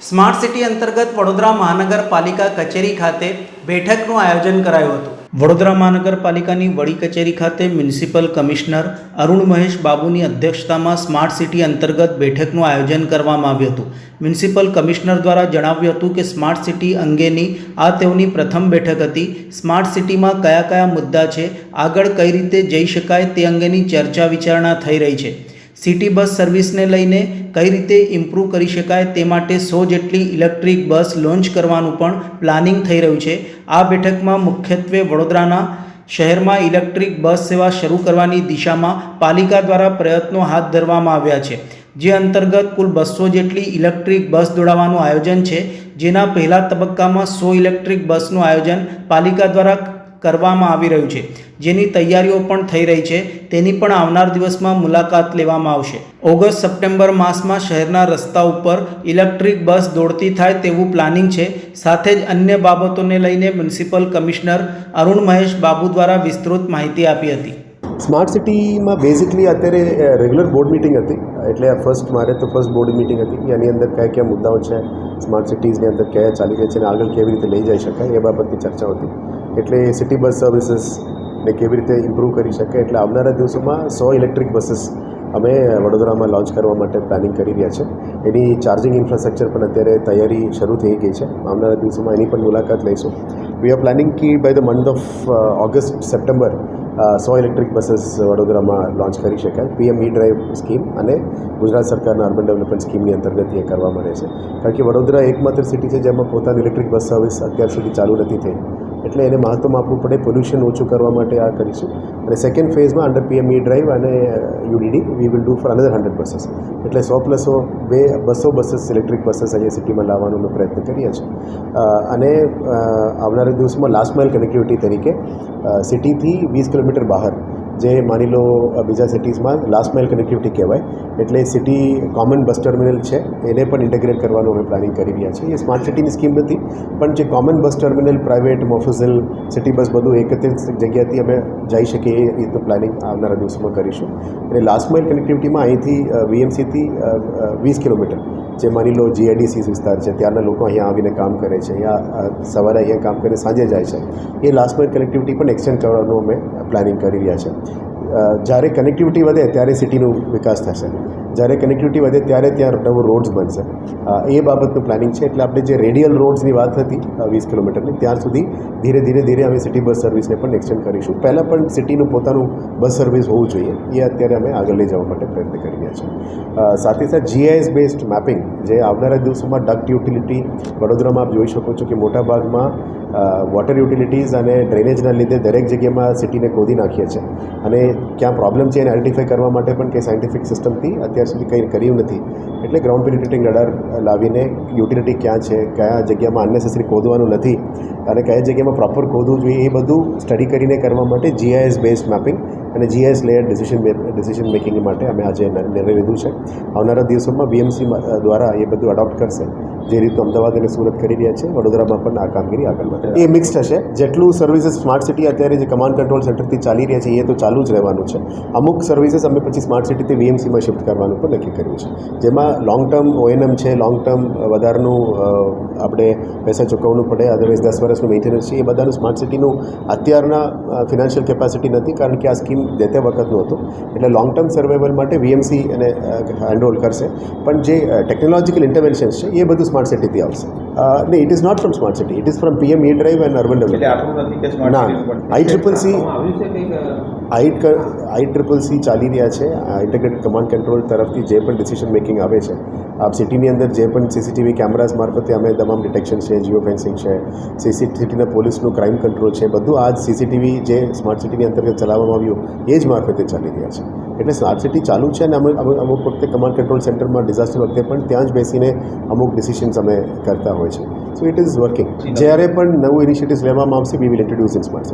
Smart city અંતર્ગત વડોદરા મહાનગરપાલિકા કચેરી ખાતે બેઠકનું આયોજન કરાયું હતું. વડોદરા મહાનગરપાલિકાની વડી કચેરી ખાતે મ્યુનિસિપલ કમિશનર અરુણ મહેશ બાબુની અધ્યક્ષતામાં સ્માર્ટ સિટી અંતર્ગત બેઠકનું આયોજન કરવામાં આવ્યું હતું. મ્યુનિસિપલ કમિશનર દ્વારા જણાવ્યું હતું કે સ્માર્ટ સિટી અંગેની આ તેઓની પ્રથમ બેઠક હતી. સ્માર્ટ સિટીમાં કયા કયા મુદ્દા છે, આગળ કઈ રીતે જઈ શકાય તે અંગેની ચર્ચા વિચારણા થઈ રહી છે. સિટી બસ સર્વિસને લઈને કઈ રીતે ઇમ્પ્રૂવ કરી શકાય તે માટે 100 જેટલી ઇલેક્ટ્રિક બસ લોન્ચ કરવાનું પણ પ્લાનિંગ થઈ રહ્યું છે. આ બેઠકમાં મુખ્યત્વે વડોદરાના શહેરમાં ઇલેક્ટ્રિક બસ સેવા શરૂ કરવાની દિશામાં પાલિકા દ્વારા પ્રયત્નો હાથ ધરવામાં આવ્યા છે, જે અંતર્ગત કુલ 200 જેટલી ઇલેક્ટ્રિક બસ દોડાવવાનું આયોજન છે. જેના પહેલા તબક્કામાં 100 ઇલેક્ટ્રિક બસનું આયોજન પાલિકા દ્વારા કરવામાં આવી રહ્યું છે, જેની તૈયારીઓ પણ થઈ રહી છે. તેની પણ આવનાર દિવસમાં મુલાકાત લેવામાં આવશે. ઓગસ્ટ-સપ્ટેમ્બર માસમાં શહેરના રસ્તા ઉપર ઇલેક્ટ્રિક બસ દોડતી થાય તેવું પ્લાનિંગ છે. સાથે જ અન્ય બાબતોને લઈને મ્યુનિસિપલ કમિશનર અરુણ મહેશ બાબુ દ્વારા વિસ્તૃત માહિતી આપી હતી. સ્માર્ટ સિટીમાં બેઝિકલી અત્યારે રેગ્યુલર બોર્ડ મિટિંગ હતી, એટલે ફર્સ્ટ બોર્ડ મિટિંગ હતી. એની અંદર કયા કયા મુદ્દાઓ છે, સ્માર્ટ સિટીઝની અંદર કયા ચાલી રહી છે અને આગળ કેવી રીતે લઈ જઈ શકાય એ બાબતની ચર્ચા હતી. એટલે સિટી બસ સર્વિસીસને કેવી રીતે ઇમ્પ્રૂવ કરી શકાય, એટલે આવનારા દિવસોમાં 100 ઇલેક્ટ્રિક બસીસ અમે વડોદરામાં લોન્ચ કરવા માટે પ્લાનિંગ કરી રહ્યા છે. એની ચાર્જિંગ ઇન્ફ્રાસ્ટ્રક્ચર પણ અત્યારે તૈયારી શરૂ થઈ ગઈ છે. આવનારા દિવસોમાં એની પણ મુલાકાત લઈશું. વી આર પ્લાનિંગ કે by the month of August September 100 electric buses વડોદરામાં લોન્ચ કરી શકાય. PM E-ડ્રાઈવ સ્કીમ અને ગુજરાત સરકારના અર્બન ડેવલપમેન્ટ સ્કીમની અંતર્ગત એ કરવામાં રહે છે. કારણ કે વડોદરા એકમાત્ર સિટી છે જેમાં પોતાની ઇલેક્ટ્રિક બસ સર્વિસ અત્યાર સુધી ચાલુ નથી થઈ, એટલે એને મહત્ત્વ આપવું પડે. પોલ્યુશન ઓછું કરવા માટે આ કરીશું. અને સેકન્ડ ફેઝમાં અંડર PM E-ડ્રાઈવ અને UDD we will do four another 100 buses. એટલે 200 બસીસ ઇલેક્ટ્રિક બસીસ અહીંયા સિટીમાં લાવવાનો અમે પ્રયત્ન કરીએ છીએ. અને આવનારા દિવસમાં લાસ્ટ માઇલ કનેક્ટિવિટી તરીકે સિટીથી 20 કિલોમીટર બહાર, જે માની લો બીજા સિટીઝમાં લાસ્ટ માઇલ કનેક્ટિવિટી કહેવાય, એટલે સિટી કોમન બસ ટર્મિનલ છે એને પણ ઇન્ટિગ્રેટ કરવાનું અમે પ્લાનિંગ કરી રહ્યા છીએ. એ સ્માર્ટ સિટીની સ્કીમ નથી, પણ જે કોમન બસ ટર્મિનલ, પ્રાઇવેટ, મોફિઝલ, સિટી બસ બધું એકત્રિત જગ્યાથી અમે જઈ શકીએ એ રીતનું પ્લાનિંગ આવનારા દિવસોમાં કરીશું. અને લાસ્ટ માઇલ કનેક્ટિવિટીમાં અહીંથી VMCથી 20 કિલોમીટર, જે માની લો GIDC વિસ્તાર છે, ત્યાંના લોકો અહીંયા આવીને કામ કરે છે, અહીંયા સવારે અહીંયા કામ કરીને સાંજે જાય છે, એ લાસ્ટ માઇલ કનેક્ટિવિટી પણ એક્સટેન્ડ કરવાનું અમે પ્લાનિંગ કરી રહ્યા છે. જ્યારે કનેક્ટિવિટી વધે ત્યારે સિટીનો વિકાસ થશે, જ્યારે કનેક્ટિવિટી વધે ત્યારે ત્યાં નવો રોડ્સ બનશે. એ બાબતનું પ્લાનિંગ છે. એટલે આપણે જે રેડિયલ રોડ્સની વાત હતી 20 કિલોમીટરની, ત્યાં સુધી ધીરે અમે સિટી બસ સર્વિસને પણ એક્સટેન્ડ કરીશું. પહેલાં પણ સિટીનું પોતાનું બસ સર્વિસ હોવું જોઈએ, એ અત્યારે અમે આગળ લઈ જવા માટે પ્રયત્ન કરી રહ્યા છીએ. સાથે GIS બેઝડ મેપિંગ, જે આવનારા દિવસોમાં ડક્ટ યુટિલિટી વડોદરામાં આપ જોઈ શકો છો કે મોટાભાગમાં વોટર યુટિલિટીઝ અને ડ્રેનેજના લીધે દરેક જગ્યામાં સિટીને ખોદી નાખીએ છીએ. અને ક્યાં પ્રોબ્લેમ છે એને આઈડેન્ટિફાઈ કરવા માટે પણ કંઈ સાયન્ટિફિક સિસ્ટમથી અત્યાર સુધી કંઈ કર્યું નથી. એટલે ગ્રાઉન્ડ પેનિટ્રેટિંગ રડાર લાવીને યુટિલિટી ક્યાં છે, કયા જગ્યામાં અનનેસેસરી ખોદવાનું નથી અને કયા જગ્યામાં પ્રોપર ખોદવું જોઈએ, એ બધું સ્ટડી કરીને કરવા માટે GIS બેઝડ મેપિંગ અને GIS લેયર ડિસિઝન મેકિંગ માટે અમે આજે નિર્ણય લીધું છે. આવનારા દિવસોમાં BMC દ્વારા એ બધું અડોપ્ટ કરશે. જે રીતનું અમદાવાદ અને સુરત કરી રહ્યા છે, વડોદરામાં પણ આ કામગીરી આગળ વધે. એ મિક્સ થશે. જેટલું સર્વિસીસ સ્માર્ટ સિટી અત્યારે જે કમાન્ડ કંટ્રોલ સેન્ટરથી ચાલી રહ્યા છે એ તો ચાલુ જ રહેવાનું છે. અમુક સર્વિસીસ અમે પછી સ્માર્ટ સિટીથી VMCમાં શિફ્ટ કરવાનું પણ નક્કી કર્યું છે, જેમાં લોંગ ટર્મ ONM છે, લોંગ ટર્મ વધારાનું આપણે પૈસા ચૂકવવું પડે, અદરવાઇઝ 10 વર્ષનું મેન્ટેનન્સ છે. એ બધાનું સ્માર્ટ સિટીનું અત્યારના ફિનાન્શિયલ કેપેસિટી નથી, કારણ કે આ સ્કીમ દેતે વખતનું હતું. એટલે લોંગ ટર્મ સર્વાઈવલ માટે VMC એને હેન્ડઓવર કરશે. પણ જે ટેકનોલોજીકલ ઇન્ટરવેન્શન્સ છે એ બધું સ્માર્ટ સિટીથી આવશે. નહીં, it is not from smart city, it is from PM E drive and urban development. ના, ICCC ચાલી રહ્યા છે. ઇન્ટિગ્રેટેડ કમાન્ડ કંટ્રોલ તરફથી જે પણ ડિસિઝન મેકિંગ આવે છે, આપ સિટીની અંદર જે પણ CCTV કેમેરાઝ મારફતે અમે તમામ ડિટેક્શન છે, જીઓ ફેન્સિંગ છે, સિટીના પોલીસનું ક્રાઇમ કંટ્રોલ છે, બધું આ CCTV જે સ્માર્ટ સિટીની અંતર્ગત ચલાવવામાં આવ્યું એ જ મારફતે ચાલી રહ્યા છે. એટલે સ્માર્ટ સિટી ચાલુ છે. અને અમુક વખતે કમાન્ડ કંટ્રોલ સેન્ટરમાં ડિઝાસ્ટર વખતે પણ ત્યાં જ બેસીને અમુક ડિસિશન્સ અમે કરતા હોય છે. So it is working. જ્યારે પણ નવું ઇનિશિયેટિવ્સ લેવામાં આવશે, we will introduce in smart city.